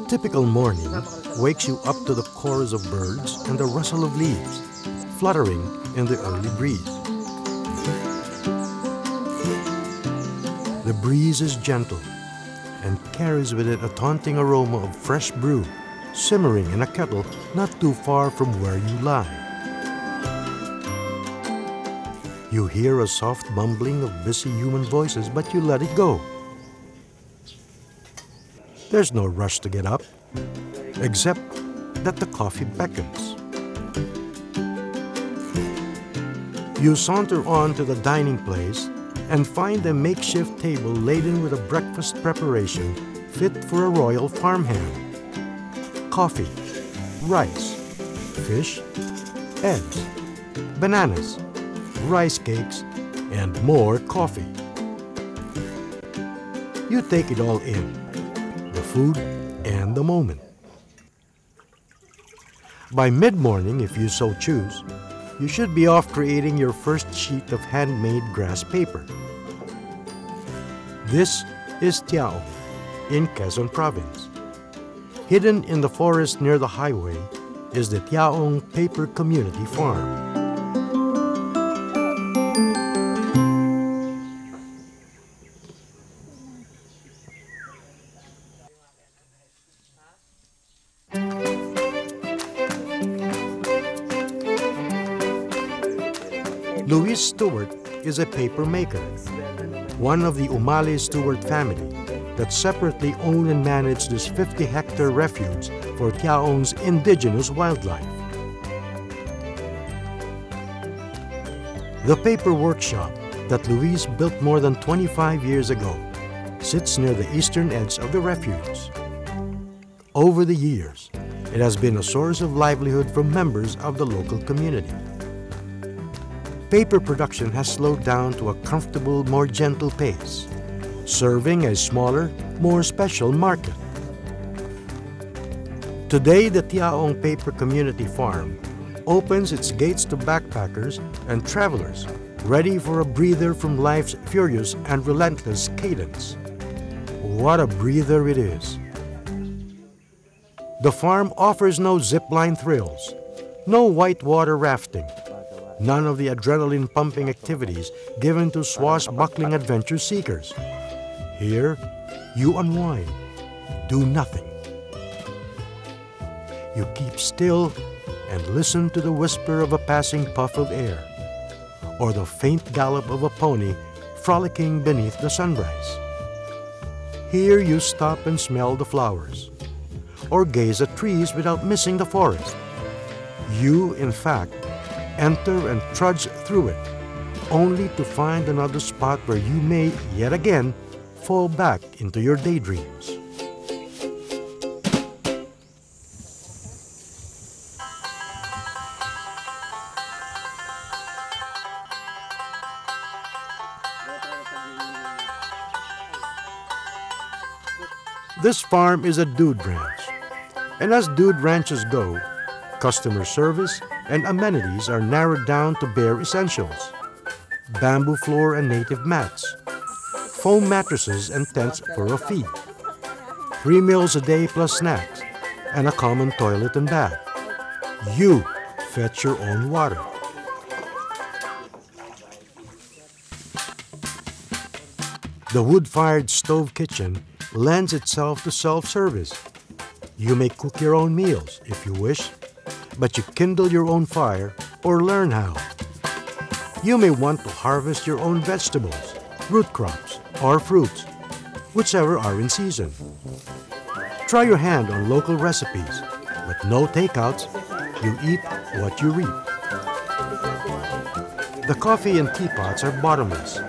typical morning wakes you up to the chorus of birds and the rustle of leaves fluttering in the early breeze. The breeze is gentle and carries with it a taunting aroma of fresh brew simmering in a kettle not too far from where you lie. You hear a soft mumbling of busy human voices, but you let it go. There's no rush to get up, except that the coffee beckons. You saunter on to the dining place and find a makeshift table laden with a breakfast preparation fit for a royal farmhand. Coffee, rice, fish, eggs, bananas, rice cakes, and more coffee. You take it all in, the food and the moment. By mid-morning, if you so choose, you should be off creating your first sheet of handmade grass paper. This is Tiaong in Quezon Province. Hidden in the forest near the highway is the Tiaong Paper Community Farm. Luis Stewart is a paper maker, one of the Umali Stewart family that separately own and manage this 50-hectare refuge for Tiaong's indigenous wildlife. The paper workshop that Luis built more than 25 years ago sits near the eastern edge of the refuge. Over the years, it has been a source of livelihood for members of the local community. Paper production has slowed down to a comfortable, more gentle pace, serving a smaller, more special market. Today, the Tiaong Paper Community Farm opens its gates to backpackers and travelers ready for a breather from life's furious and relentless cadence. What a breather it is! The farm offers no zipline thrills, no whitewater rafting, none of the adrenaline-pumping activities given to swashbuckling adventure seekers. Here, you unwind, do nothing. You keep still and listen to the whisper of a passing puff of air, or the faint gallop of a pony frolicking beneath the sunrise. Here you stop and smell the flowers, or gaze at trees without missing the forest. You, in fact, enter and trudge through it, only to find another spot where you may, yet again, fall back into your daydreams. This farm is a dude ranch, and as dude ranches go, customer service and amenities are narrowed down to bare essentials: bamboo floor and native mats, foam mattresses and tents for a fee, 3 meals a day plus snacks, and a common toilet and bath. You fetch your own water. The wood-fired stove kitchen lends itself to self-service. You may cook your own meals if you wish, but you kindle your own fire or learn how. You may want to harvest your own vegetables, root crops, or fruits, whichever are in season. Try your hand on local recipes, but no takeouts. You eat what you reap. The coffee and teapots are bottomless.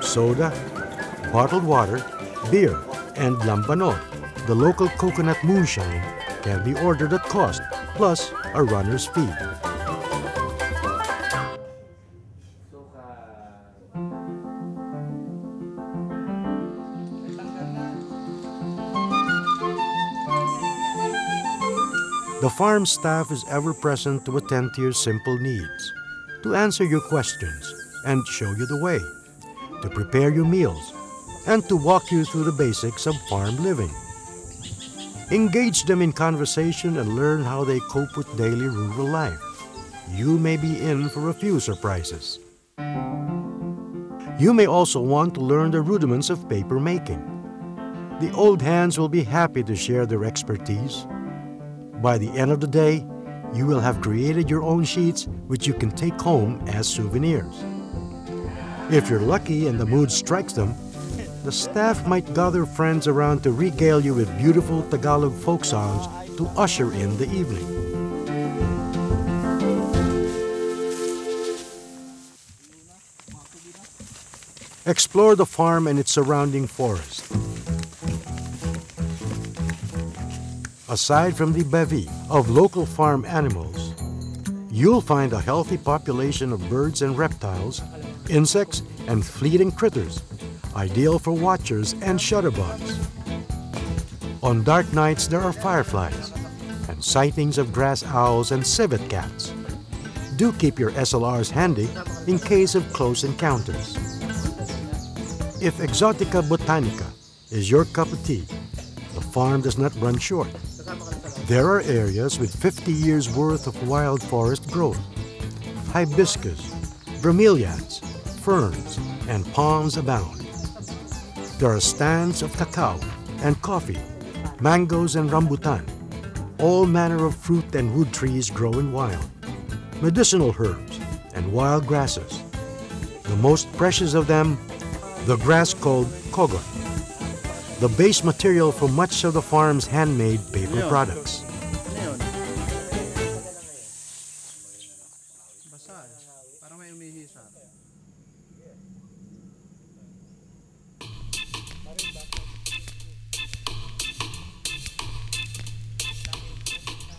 Soda, bottled water, beer, and lambanog, the local coconut moonshine, can be ordered at cost, plus a runner's fee. The farm staff is ever present to attend to your simple needs, to answer your questions and show you the way, to prepare your meals, and to walk you through the basics of farm living. Engage them in conversation and learn how they cope with daily rural life. You may be in for a few surprises. You may also want to learn the rudiments of paper making. The old hands will be happy to share their expertise. By the end of the day, you will have created your own sheets which you can take home as souvenirs. If you're lucky and the mood strikes them, the staff might gather friends around to regale you with beautiful Tagalog folk songs to usher in the evening. Explore the farm and its surrounding forest. Aside from the bevy of local farm animals, you'll find a healthy population of birds and reptiles, insects and fleeting critters, ideal for watchers and shutterbugs. On dark nights, there are fireflies and sightings of grass owls and civet cats. Do keep your SLRs handy in case of close encounters. If Exotica Botanica is your cup of tea, the farm does not run short. There are areas with 50 years worth of wild forest growth. Hibiscus, bromeliads, ferns, and palms abound. There are stands of cacao and coffee, mangoes and rambutan, all manner of fruit and wood trees growing wild, medicinal herbs and wild grasses. The most precious of them, the grass called kogot, the base material for much of the farm's handmade paper products.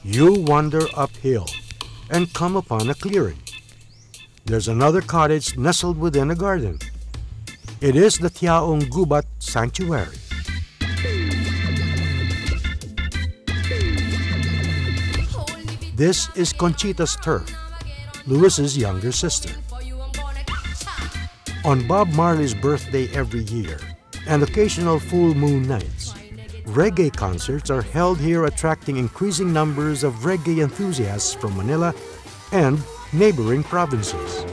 You wander uphill and come upon a clearing. There's another cottage nestled within a garden. It is the Tiaong Gubat Sanctuary. This is Conchita's turf, Luis's younger sister. On Bob Marley's birthday every year and occasional full moon nights, reggae concerts are held here, attracting increasing numbers of reggae enthusiasts from Manila and neighboring provinces.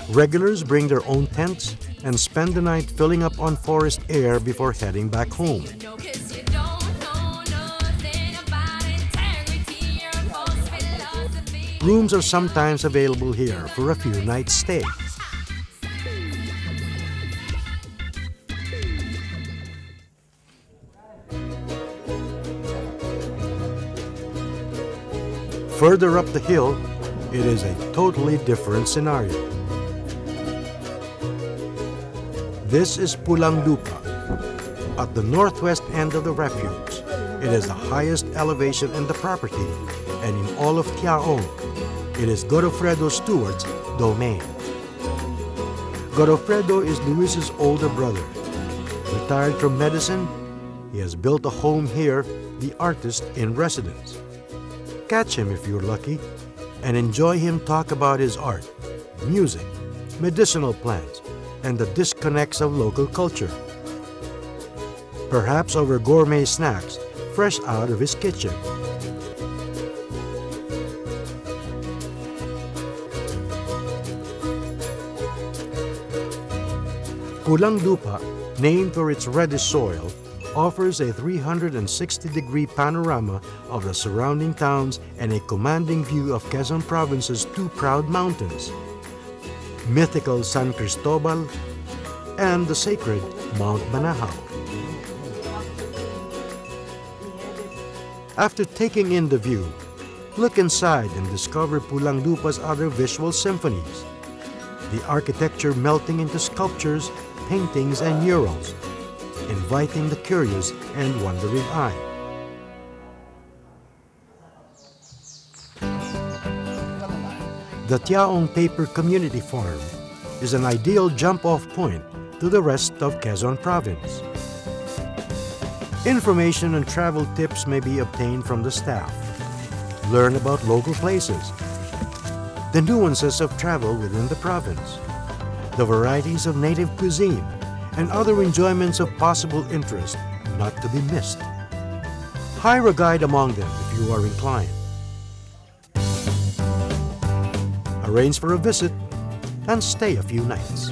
Regulars bring their own tents and spend the night filling up on forest air before heading back home. Rooms are sometimes available here for a few nights' stay. Further up the hill, it is a totally different scenario. This is Pulang Lupa, at the northwest end of the refuge. It is the highest elevation in the property, and in all of Tiaong, it is Godofredo Stewart's domain. Godofredo is Luis's older brother. Retired from medicine, he has built a home here, the artist in residence. Catch him if you're lucky, and enjoy him talk about his art, music, medicinal plants, and the disconnects of local culture. Perhaps over gourmet snacks fresh out of his kitchen. Pulang Lupa, named for its reddish soil, offers a 360-degree panorama of the surrounding towns and a commanding view of Quezon Province's two proud mountains, mythical San Cristobal and the sacred Mount Banahaw. After taking in the view, look inside and discover Pulang Lupa's other visual symphonies, the architecture melting into sculptures, paintings, and murals, inviting the curious and wondering eye. The Tiaong Paper Community Farm is an ideal jump-off point to the rest of Quezon Province. Information and travel tips may be obtained from the staff. Learn about local places, the nuances of travel within the province, the varieties of native cuisine, and other enjoyments of possible interest not to be missed. Hire a guide among them if you are inclined. Arrange for a visit and stay a few nights.